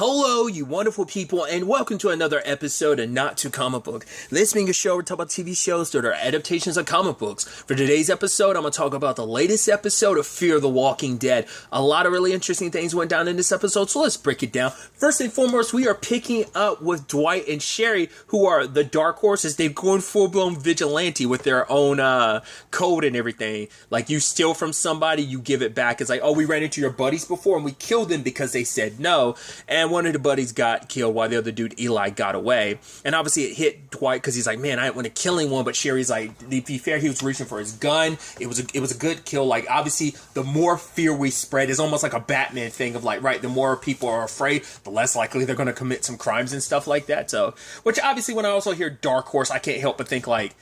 Hello, you wonderful people, and welcome to another episode of Not Too Comic Book. This being a show where we talk about TV shows that are adaptations of comic books. For today's episode, I'm going to talk about the latest episode of Fear the Walking Dead. A lot of really interesting things went down in this episode, so let's break it down. First and foremost, we are picking up with Dwight and Sherry, who are the Dark Horses. They've gone full-blown vigilante with their own code and everything. Like, you steal from somebody, you give it back. It's like, oh, we ran into your buddies before, and we killed them because they said no. And one of the buddies got killed while the other dude, Eli, got away. And obviously it hit Dwight because he's like, man, I didn't want to kill anyone. But Sherry's like, to be fair, he was reaching for his gun. It was a good kill. Like, obviously, the more fear we spread is almost like a Batman thing of like, right, the more people are afraid, the less likely they're going to commit some crimes and stuff like that. So, which obviously when I also hear Dark Horse, I can't help but think like,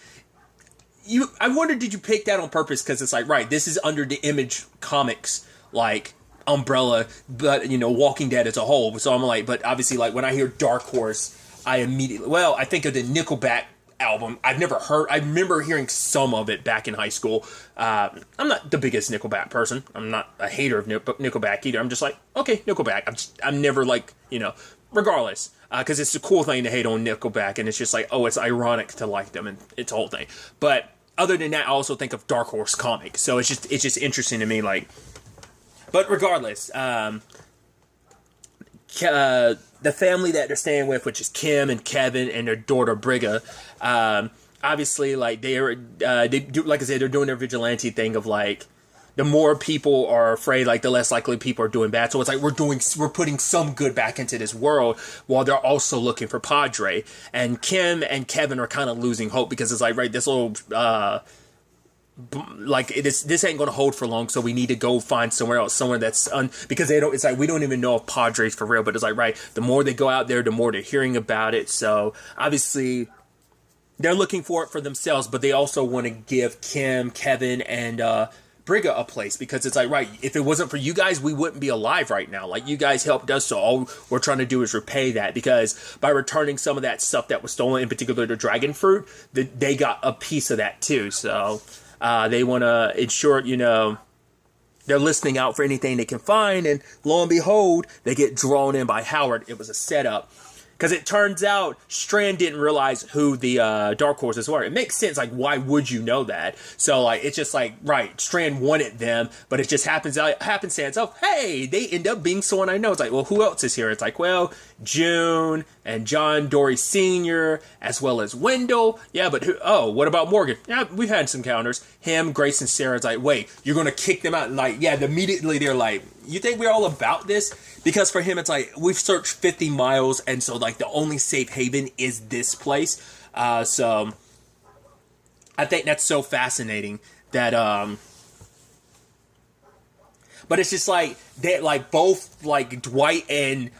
I wonder, did you pick that on purpose? Because it's like, right, this is under the Image Comics, like, umbrella, but you know, Walking Dead as a whole. So I'm like, but obviously, like when I hear Dark Horse, I think of the Nickelback album. I remember hearing some of it back in high school. I'm not the biggest Nickelback person. I'm not a hater of Nickelback either. I'm just like, okay, Nickelback. I'm never like, you know, regardless, because it's a cool thing to hate on Nickelback, and it's just like, oh, it's ironic to like them, and it's a whole thing. But other than that, I also think of Dark Horse comics. So it's just interesting to me, like. But regardless, the family that they're staying with, which is Kim and Kevin and their daughter Brigga, obviously, like they do, like I said, they're doing their vigilante thing of like, the more people are afraid, like the less likely people are doing bad. So it's like we're putting some good back into this world while they're also looking for Padre. And Kim and Kevin are kind of losing hope because it's like, right, this little like this ain't gonna hold for long, so we need to go find somewhere else, somewhere that's because they don't. It's like we don't even know if Padre's for real, but it's like, right, the more they go out there, the more they're hearing about it. So obviously they're looking for it for themselves, but they also want to give Kim, Kevin, and Brigga a place, because it's like, right, if it wasn't for you guys, we wouldn't be alive right now. Like, you guys helped us, so all we're trying to do is repay that, because by returning some of that stuff that was stolen, in particular the dragon fruit, they got a piece of that too. So they want to ensure, you know, they're listening out for anything they can find, and lo and behold, they get drawn in by Howard. It was a setup. Because it turns out Strand didn't realize who the Dark Horses were. It makes sense, like, why would you know that? So, like, it's just like, right, Strand wanted them, but it just happenstance of, hey, they end up being someone I know. It's like, well, who else is here? It's like, well, June and John Dory Sr., as well as Wendell. Yeah, but what about Morgan? Yeah, we've had some encounters. Him, Grace, and Sarah. It's like, wait, you're going to kick them out? And, like, yeah, immediately they're like, you think we're all about this? Because for him, it's like, we've searched 50 miles, and so, like, the only safe haven is this place. So, I think that's so fascinating that, but it's just like, they, like, both, like, Dwight and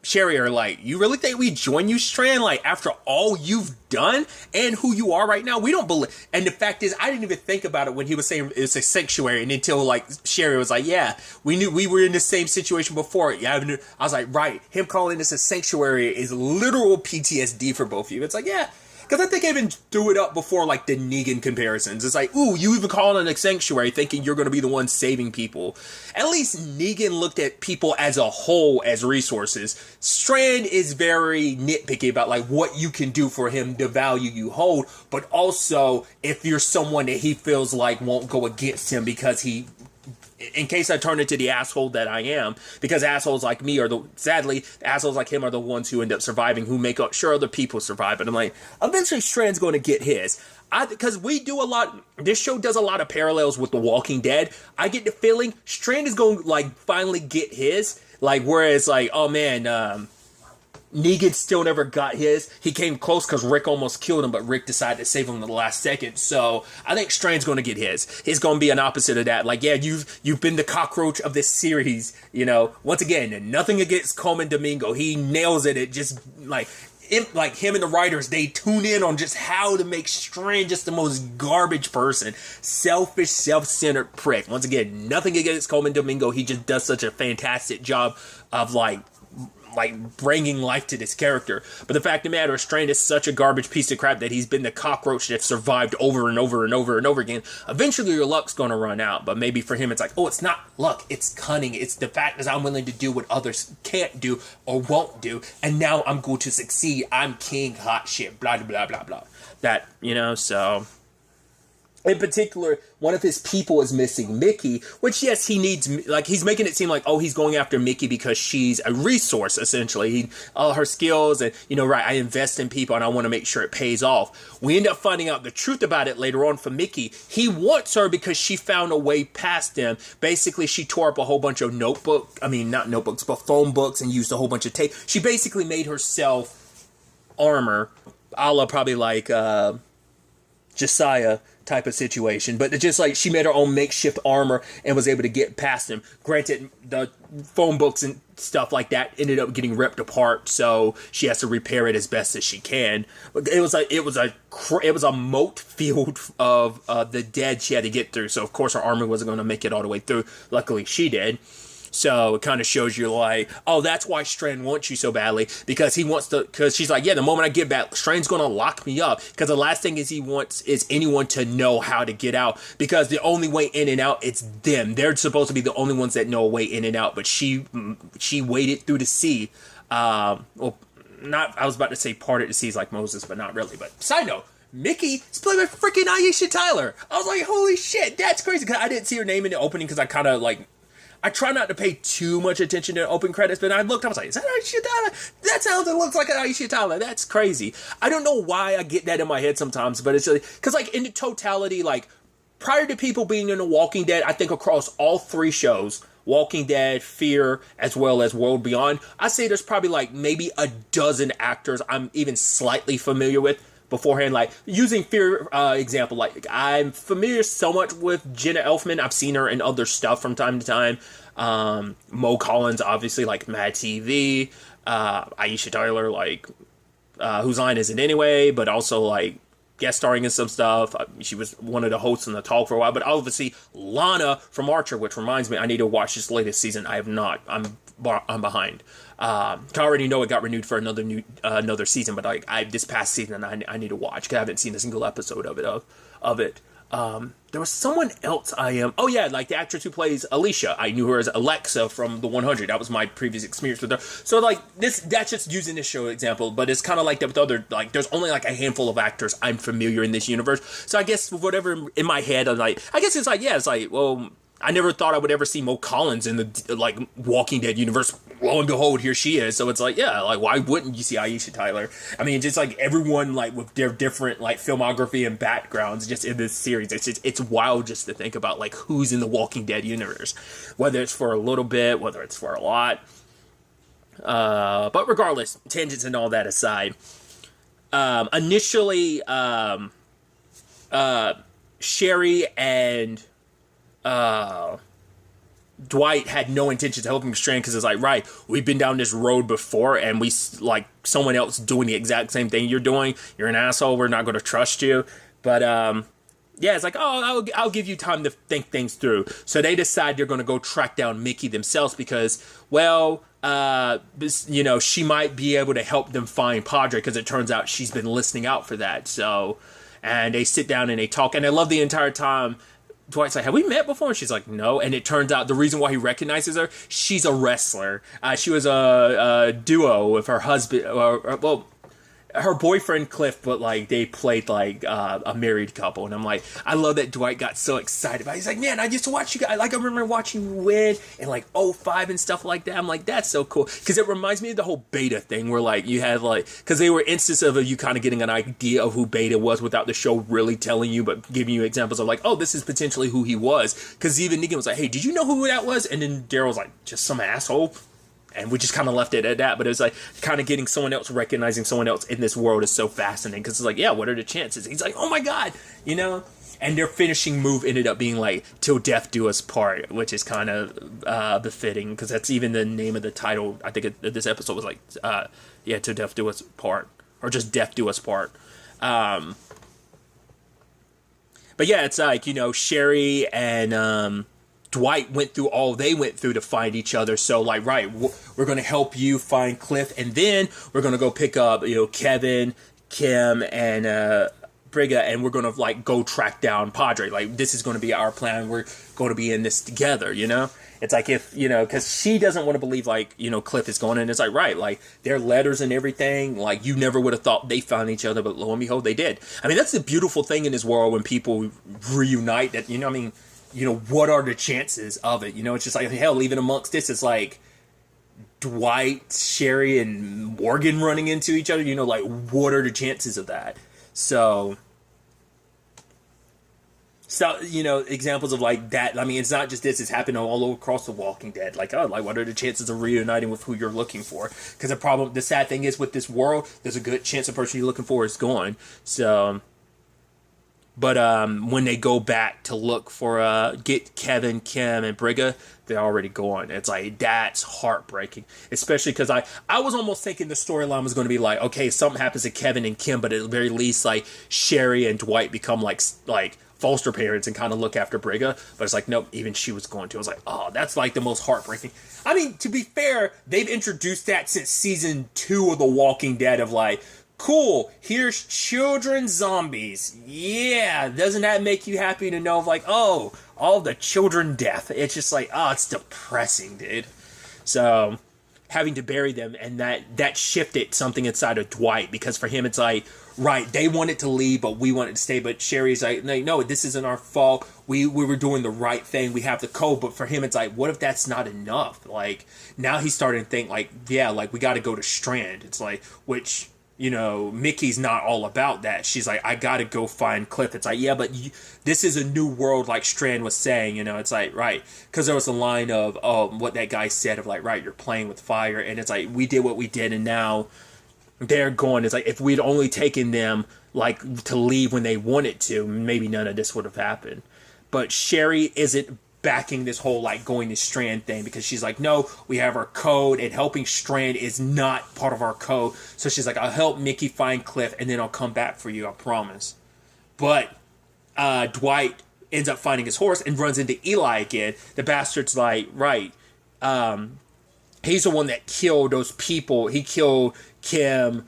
Sherry are like, you really think we join you, Strand? Like, after all you've done and who you are right now, we don't believe. And the fact is, I didn't even think about it when he was saying it's a sanctuary, and until like Sherry was like, yeah, we knew we were in the same situation before. Yeah, I was like, right, him calling this a sanctuary is literal PTSD for both of you. It's like, yeah. Because I think I even threw it up before, like, the Negan comparisons. It's like, ooh, you even call it a sanctuary thinking you're going to be the one saving people. At least Negan looked at people as a whole as resources. Strand is very nitpicky about, like, what you can do for him, the value you hold. But also, if you're someone that he feels like won't go against him because he... in case I turn into the asshole that I am, because assholes like me sadly, assholes like him are the ones who end up surviving, who make sure other people survive. But I'm like, eventually Strand's going to get his. Because this show does a lot of parallels with The Walking Dead. I get the feeling Strand is going to, like, finally get his. Like, whereas, like, oh man, Negan still never got his. He came close because Rick almost killed him, but Rick decided to save him in the last second. So I think Strand's going to get his. He's going to be an opposite of that. Like, yeah, you've been the cockroach of this series. You know, once again, nothing against Coleman Domingo. He nails it. It just like him and the writers, they tune in on just how to make Strand just the most garbage person, selfish, self-centered prick. Once again, nothing against Coleman Domingo. He just does such a fantastic job of like like bringing life to this character. But the fact of the matter is, Strand is such a garbage piece of crap that he's been the cockroach that survived over and over and over and over again. Eventually your luck's gonna run out, but maybe for him it's like, oh, it's not luck, it's cunning. It's the fact that I'm willing to do what others can't do or won't do, and now I'm going to succeed. I'm king, hot shit, blah blah blah blah. That, so in particular, one of his people is missing, Mickey, which, yes, he needs, like, he's making it seem like, oh, he's going after Mickey because she's a resource, essentially. All her skills, and, right, I invest in people, and I want to make sure it pays off. We end up finding out the truth about it later on for Mickey. He wants her because she found a way past him. Basically, she tore up a whole bunch of not notebooks, but phone books, and used a whole bunch of tape. She basically made herself armor, a la probably like Josiah type of situation, but it's just like she made her own makeshift armor and was able to get past him. Granted, the phone books and stuff like that ended up getting ripped apart, so she has to repair it as best as she can. But it was a moat field of the dead she had to get through, so of course her armor wasn't going to make it all the way through. Luckily she did. So it kind of shows you like, oh, that's why Strand wants you so badly, because she's like, yeah, the moment I get back, Strand's going to lock me up, because the last thing he wants is anyone to know how to get out, because the only way in and out, it's them. They're supposed to be the only ones that know a way in and out, but she waded through the sea. I was about to say parted the seas like Moses, but not really. But side note, Mickey is played by freaking Aisha Tyler. I was like, holy shit, that's crazy, because I didn't see her name in the opening, because I kind of like, I try not to pay too much attention to open credits, but I looked, I was like, is that Aisha Tyler? That sounds and looks like an Aisha Tyler. That's crazy. I don't know why I get that in my head sometimes, but it's just, because like in the totality, like prior to people being in The Walking Dead, I think across all three shows, Walking Dead, Fear, as well as World Beyond, I say there's probably like maybe a dozen actors I'm even slightly familiar with beforehand. Like using Fear example, like I'm familiar so much with Jenna Elfman. I've seen her in other stuff from time to time. Mo Collins, obviously, like Mad TV. Aisha Tyler, like Whose Line Is It Anyway, but also like guest starring in some stuff. She was one of the hosts in The Talk for a while. But obviously Lana from Archer, which reminds me, I need to watch this latest season. I have not. I'm behind. I already know it got renewed for another season, but like this past season I need to watch, because I haven't seen a single episode of it. There was someone else like the actress who plays Alicia. I knew her as Alexa from The 100. That was my previous experience with her. So like that's just using this show example, but it's kind of like that with other, like there's only like a handful of actors I'm familiar in this universe. So I guess whatever in my head, I'm like, I guess it's like, yeah, it's like, well, I never thought I would ever see Mo Collins in the like Walking Dead universe. Lo and behold, here she is. So it's like, yeah, like why wouldn't you see Aisha Tyler? I mean, just like everyone like with their different like filmography and backgrounds just in this series. It's wild just to think about like who's in the Walking Dead universe, whether it's for a little bit, whether it's for a lot. But regardless, tangents and all that aside, initially, Sherry and Dwight had no intention to help him Strand, because it's like, right, we've been down this road before, and we like someone else doing the exact same thing you're doing. You're an asshole. We're not going to trust you. But yeah, it's like, oh, I'll give you time to think things through. So they decide they're going to go track down Mickey themselves, because, well, she might be able to help them find Padre, because it turns out she's been listening out for that. So, and they sit down and they talk, and I love the entire time Dwight's like, have we met before? And she's like, no. And it turns out the reason why he recognizes her, she's a wrestler. She was a duo with her husband, her boyfriend Cliff, but like they played like a married couple. And I'm like, I love that Dwight got so excited about it. He's like, man, I used to watch you guys. Like I remember watching you win in like '05 and stuff like that. I'm like, that's so cool, because it reminds me of the whole Beta thing, where like you had like, because they were instances of you kind of getting an idea of who Beta was without the show really telling you, but giving you examples of like, oh, this is potentially who he was. Because even Negan was like, hey, did you know who that was? And then Daryl was like, just some asshole. And we just kind of left it at that. But it was like kind of getting someone else, recognizing someone else in this world is so fascinating. Because it's like, yeah, what are the chances? He's like, oh my God, And their finishing move ended up being like, till death do us part, which is kind of befitting. Because that's even the name of the title. I think this episode was like, till death do us part. Or just death do us part. But yeah, it's like, Sherry and Dwight went through all they went through to find each other. So like, right, we're going to help you find Cliff, and then we're going to go pick up, Kevin, Kim, and Briga, and we're going to like go track down Padre. Like, this is going to be our plan. We're going to be in this together, It's like if, because she doesn't want to believe, like, Cliff is going, and it's like, right, like, their letters and everything, like, you never would have thought they found each other, but lo and behold, they did. I mean, that's the beautiful thing in this world when people reunite, that, what are the chances of it? It's just like, hell, even amongst this, it's like Dwight, Sherry, and Morgan running into each other, like, what are the chances of that? So, examples of like that. I mean, it's not just this; it's happening all across The Walking Dead. Like, what are the chances of reuniting with who you're looking for? Because the sad thing is with this world, there's a good chance the person you're looking for is gone. So, but when they go back to look for get Kevin, Kim, and Briga, they're already gone. It's like, that's heartbreaking, especially because I was almost thinking the storyline was going to be like, okay, something happens to Kevin and Kim, but at the very least, like, Sherry and Dwight become like foster parents and kind of look after Briga. But it's like, nope, even she was going to. I was like, oh, that's like the most heartbreaking. I mean, to be fair, they've introduced that since season 2 of The Walking Dead, of like, cool, here's children zombies. Yeah, doesn't that make you happy to know of like, oh, all the children death? It's just like, oh, it's depressing, dude. So, having to bury them, and that shifted something inside of Dwight, because for him it's like, right, they wanted to leave, but we wanted to stay. But Sherry's like, no, this isn't our fault. We were doing the right thing. We have the code. But for him, it's like, what if that's not enough? Like, now he's starting to think like, yeah, like, we got to go to Strand. It's like, which, Mickey's not all about that. She's like, I got to go find Cliff. It's like, yeah, but this is a new world, like Strand was saying, It's like, right, because there was a line of what that guy said of like, right, you're playing with fire. And it's like, we did what we did, and now they're going. It's like, if we'd only taken them like to leave when they wanted to, maybe none of this would have happened. But Sherry isn't backing this whole like going to Strand thing, because she's like, no, we have our code, and helping Strand is not part of our code. So she's like, I'll help Mickey find Cliff, and then I'll come back for you, I promise. But Dwight ends up finding his horse and runs into Eli again. The bastard's like, right, he's the one that killed those people. He killed Kim,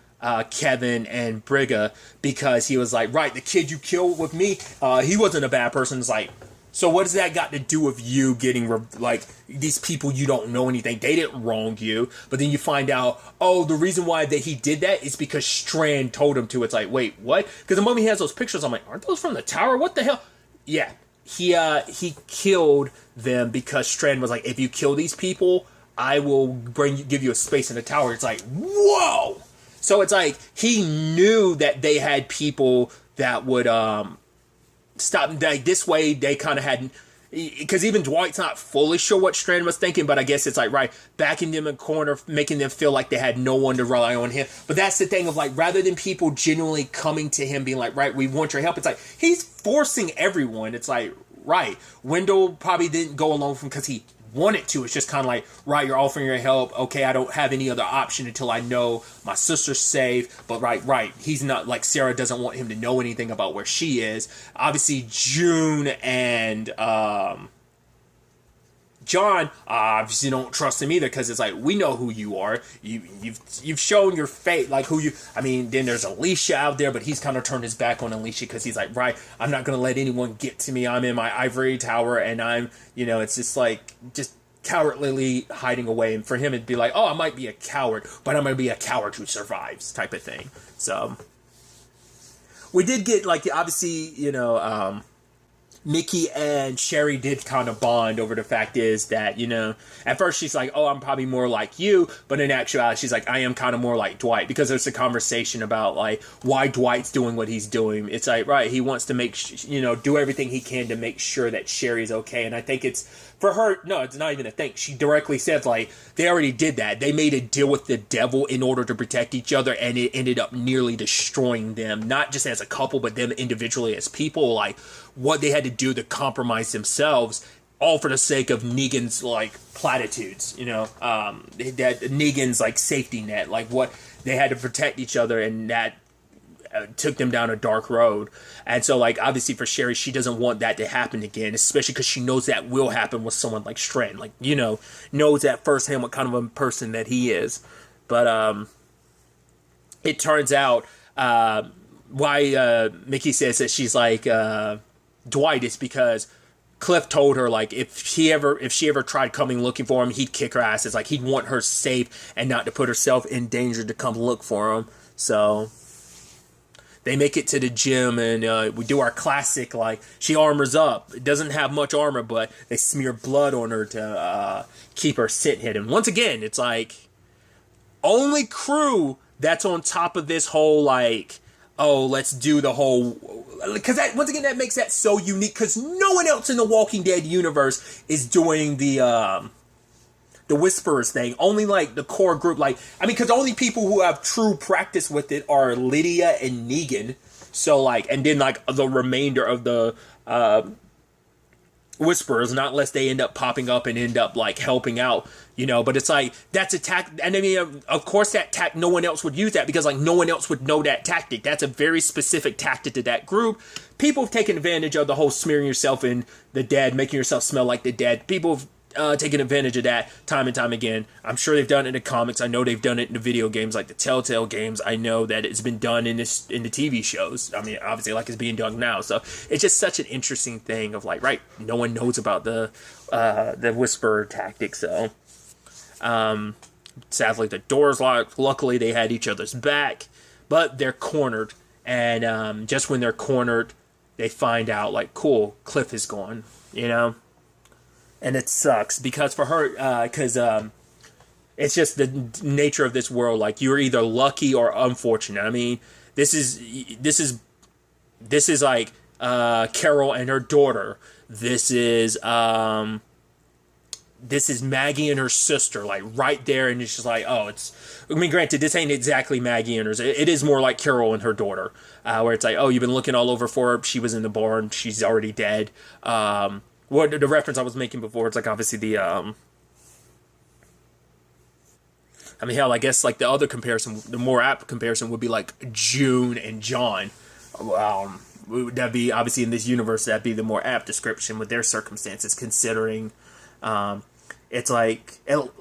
Kevin, and Briga, because he was like, right, the kid you killed with me, he wasn't a bad person. It's like, so what does that got to do with you getting, like, these people you don't know anything, they didn't wrong you, but then you find out, oh, the reason why that he did that is because Strand told him to. It's like, wait, what? Because the moment he has those pictures, I'm like, aren't those from the tower? What the hell? Yeah, he killed them because Strand was like, if you kill these people, I will give you a space in the tower. It's like, whoa! So it's like, he knew that they had people that would stop. Like, this way, they kind of had, because even Dwight's not fully sure what Strand was thinking, but I guess it's like, right, backing them in a corner, making them feel like they had no one to rely on him. But that's the thing of like, rather than people genuinely coming to him being like, right, we want your help, it's like, he's forcing everyone. It's like, right, Wendell probably didn't go along with him because he wanted to. It's just kind of like, right, you're offering your help. Okay, I don't have any other option until I know my sister's safe. But right, he's not like, Sarah doesn't want him to know anything about where she is. Obviously, June and John obviously don't trust him either, because it's like, we know who you are. You've shown your fate, like who you. I mean, then there's Alicia out there, but he's kind of turned his back on Alicia because he's like, right, I'm not gonna let anyone get to me. I'm in my ivory tower, and I'm, it's just like, just cowardly hiding away. And for him, it'd be like, oh, I might be a coward, but I'm gonna be a coward who survives, type of thing. So we did get, like, obviously, Mickey and Sherry did kind of bond over the fact is that, at first she's like, oh, I'm probably more like you, but in actuality, she's like, I am kind of more like Dwight, because there's a conversation about, like, why Dwight's doing what he's doing. It's like, right, he wants to make, do everything he can to make sure that Sherry's okay, and I think it's, for her, no, it's not even a thing. She directly says, like, they already did that. They made a deal with the devil in order to protect each other, and it ended up nearly destroying them, not just as a couple, but them individually as people. Like, what they had to do to compromise themselves, all for the sake of Negan's, like, platitudes, that Negan's, like, safety net, like, what they had to protect each other, and that took them down a dark road. And so, like, obviously for Sherry, she doesn't want that to happen again, especially because she knows that will happen with someone like Strand. Like, you know, knows that firsthand what kind of a person that he is. But it turns out why Mickey says that she's like Dwight is because Cliff told her, like, if she ever tried coming looking for him, he'd kick her ass. It's like he'd want her safe and not to put herself in danger to come look for him. So they make it to the gym, and we do our classic, like, she armors up. It doesn't have much armor, but they smear blood on her to keep her sit hidden. Once again, it's like only crew that's on top of this whole, like, oh, let's do the whole... Because that, once again, that makes that so unique, because no one else in the Walking Dead universe is doing the Whisperers thing. Only, like, the core group. Like, I mean, because the only people who have true practice with it are Lydia and Negan. So, like, and then, like, the remainder of the Whisperers, not unless they end up popping up and end up, like, helping out, you know. But it's like, that's a tactic, and I mean, of course that tactic, no one else would use that, because, like, no one else would know that tactic. That's a very specific tactic to that group. People have taken advantage of the whole smearing yourself in the dead, making yourself smell like the dead. People have taken advantage of that time and time again. I'm sure they've done it in the comics. I know they've done it in the video games, like the Telltale games. I know that it's been done in the TV shows. I mean, obviously, like, it's being done now. So it's just such an interesting thing of, like, right, no one knows about the Whisperer tactic. So sadly, the door's locked. Luckily, they had each other's back, but they're cornered. And just when they're cornered, they find out, like, cool, Cliff is gone, you know? And it sucks because for her, because it's just the nature of this world. Like, you're either lucky or unfortunate. I mean, this is like Carol and her daughter. This is Maggie and her sister, like, right there, and it's just like, oh, it's. I mean, granted, this ain't exactly Maggie and hers. It is more like Carol and her daughter, where it's like, oh, you've been looking all over for her. She was in the barn. She's already dead. What the reference I was making before, it's like, obviously the I mean, hell, I guess, like, the other comparison, the more apt comparison would be like June and John. That'd be, obviously, in this universe, that'd be the more apt description with their circumstances, considering it's like,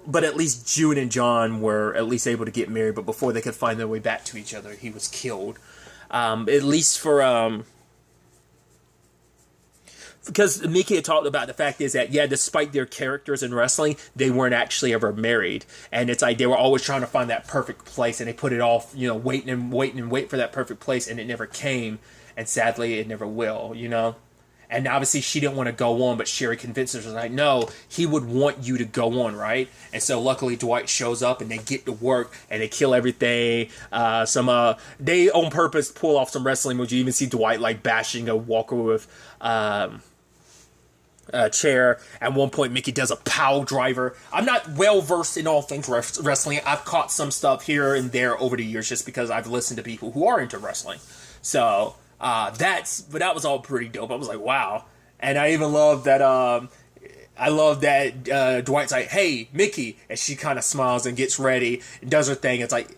but at least June and John were at least able to get married, but before they could find their way back to each other, he was killed. At least for because Mickey had talked about the fact is that, yeah, despite their characters in wrestling, they weren't actually ever married. And it's like they were always trying to find that perfect place, and they put it off, you know, wait for that perfect place, and it never came. And sadly, it never will, you know? And obviously, she didn't want to go on, but Sherry convinces her, like, no, he would want you to go on, right? And so luckily, Dwight shows up, and they get to work, and they kill everything. They on purpose pull off some wrestling moves. You even see Dwight, like, bashing a walker with a chair. At one point, Mickey does a pile driver. I'm not well versed in all things wrestling. I've caught some stuff here and there over the years just because I've listened to people who are into wrestling. So that was all pretty dope. I was like, wow. And I even love that. Dwight's like, hey, Mickey, and she kind of smiles and gets ready and does her thing. It's like,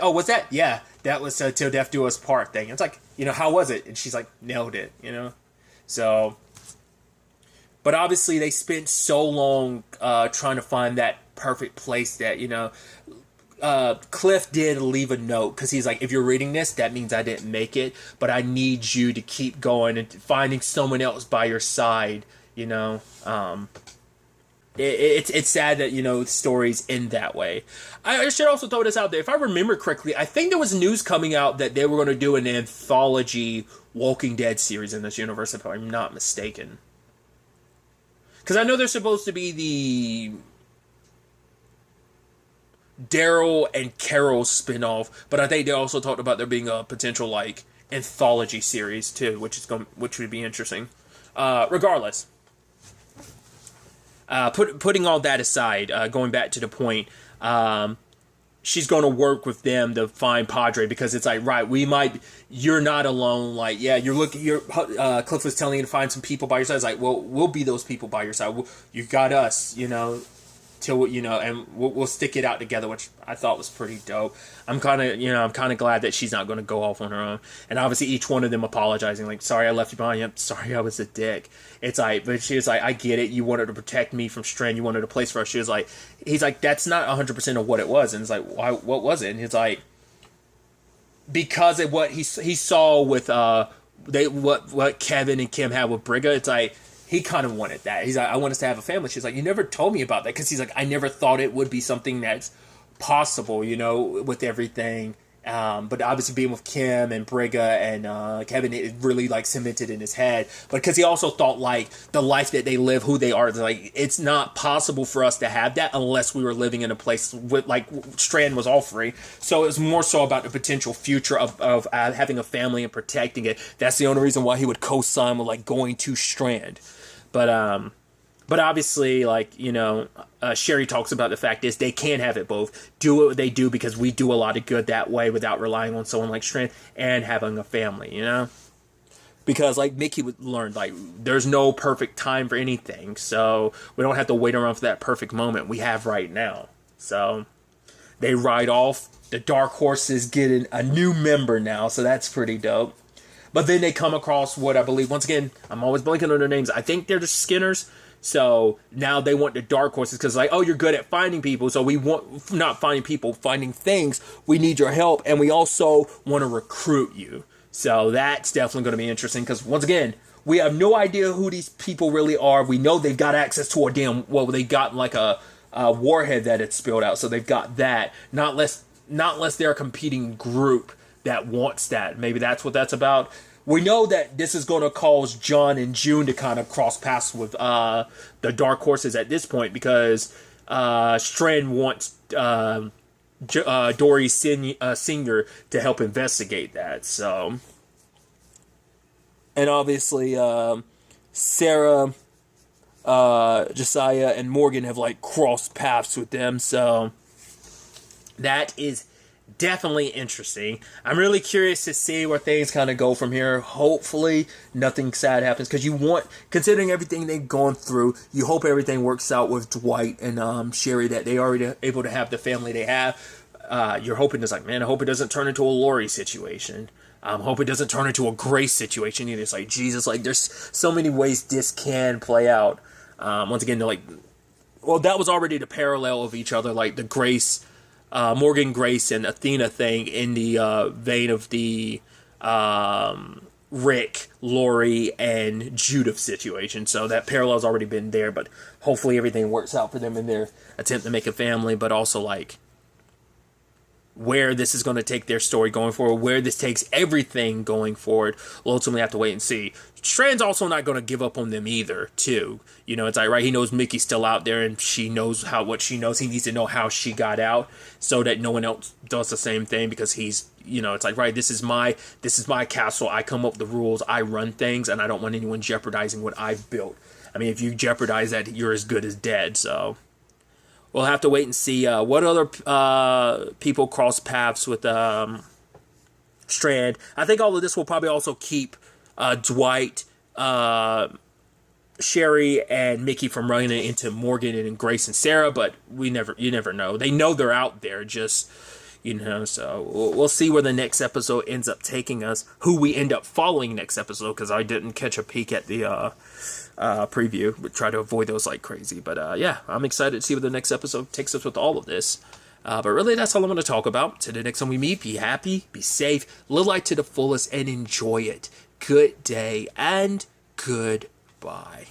oh, what's that? Yeah, that was Till Death Do Us Part thing. It's like, you know, how was it? And she's like, nailed it, you know. So, but obviously they spent so long trying to find that perfect place that, you know, Cliff did leave a note, because he's like, if you're reading this, that means I didn't make it, but I need you to keep going and finding someone else by your side, you know. It's sad that, you know, stories end that way. I should also throw this out there. If I remember correctly, I think there was news coming out that they were going to do an anthology Walking Dead series in this universe, if I'm not mistaken. Because I know there's supposed to be the Daryl and Carol spinoff, but I think they also talked about there being a potential, like, anthology series too, which would be interesting. Regardless, putting all that aside, going back to the point, she's going to work with them to find Padre, because it's like, right, you're not alone. Like, yeah, Cliff was telling you to find some people by your side. It's like, well, we'll be those people by your side. You got us, you know, till, you know, and we'll stick it out together, which I thought was pretty dope. I'm kind of glad that she's not going to go off on her own. And obviously each one of them apologizing, like, sorry I left you behind. Yep, sorry I was a dick. It's like, but she was like, I get it. You wanted to protect me from Strand. You wanted a place for us. She was like, he's like, that's not 100% of what it was. And it's like, why? What was it? And he's like, because of what he saw with what Kevin and Kim had with Brigga. It's like, he kind of wanted that. He's like, I want us to have a family. She's like, you never told me about that. Because he's like, I never thought it would be something that's possible, you know, with everything. But obviously being with Kim and Brigga and Kevin, it really like cemented in his head. But because he also thought like the life that they live, who they are, like it's not possible for us to have that unless we were living in a place with like Strand was all free. So it was more so about the potential future of having a family and protecting it. That's the only reason why he would co-sign with like going to Strand. But obviously, like, you know, Sherry talks about the fact is they can have it both. Do what they do because we do a lot of good that way without relying on someone like Strand and having a family, you know? Because, like, Mickey would learn, like, there's no perfect time for anything. So we don't have to wait around for that perfect moment we have right now. So they ride off. The Dark Horses get a new member now, so that's pretty dope. But then they come across what I believe, once again, I'm always blanking on their names. I think they're the Skinners. So now they want the Dark Horses because like, oh, you're good at finding people. So we want, not finding people, finding things. We need your help. And we also want to recruit you. So that's definitely going to be interesting because once again, we have no idea who these people really are. We know they've got access to they got like a warhead that had spilled out. So they've got that. Not less they're a competing group that wants that. Maybe that's what that's about. We know that this is going to cause John and June to kind of cross paths with the Dark Horses at this point because Strand wants Dory Senior to help investigate that. So, and obviously Sarah, Josiah, and Morgan have like crossed paths with them. So that is definitely interesting. I'm really curious to see where things kind of go from here. Hopefully nothing sad happens because considering everything they've gone through, you hope everything works out with Dwight and Sherry, that they already able to have the family they have. You're hoping it's like, man, I hope it doesn't turn into a Lori situation. Hope it doesn't turn into a Grace situation either. It's like, Jesus, like there's so many ways this can play out. Once again, they're like, well, that was already the parallel of each other, like the Grace, Morgan, Grace, and Athena thing in the vein of the Rick, Lori, and Judith situation. So that parallel's already been there, but hopefully everything works out for them in their attempt to make a family, but also like where this is going to take their story going forward, where this takes everything going forward, we'll ultimately have to wait and see. Strand's also not going to give up on them either, too. You know, it's like, right, he knows Mickey's still out there, and she knows what she knows. He needs to know how she got out, so that no one else does the same thing, because he's, you know, it's like, right, this is my castle. I come up with the rules. I run things, and I don't want anyone jeopardizing what I've built. I mean, if you jeopardize that, you're as good as dead, so we'll have to wait and see what other people cross paths with Strand. I think all of this will probably also keep Dwight, Sherry, and Mickey from running it into Morgan and Grace and Sarah, but you never know. They know they're out there, just, you know, so we'll see where the next episode ends up taking us, who we end up following next episode, because I didn't catch a peek at the preview, but try to avoid those like crazy. But yeah, I'm excited to see where the next episode takes us with all of this. But really, that's all I'm going to talk about. Till the next time we meet, be happy, be safe, live life to the fullest, and enjoy it. Good day, and goodbye.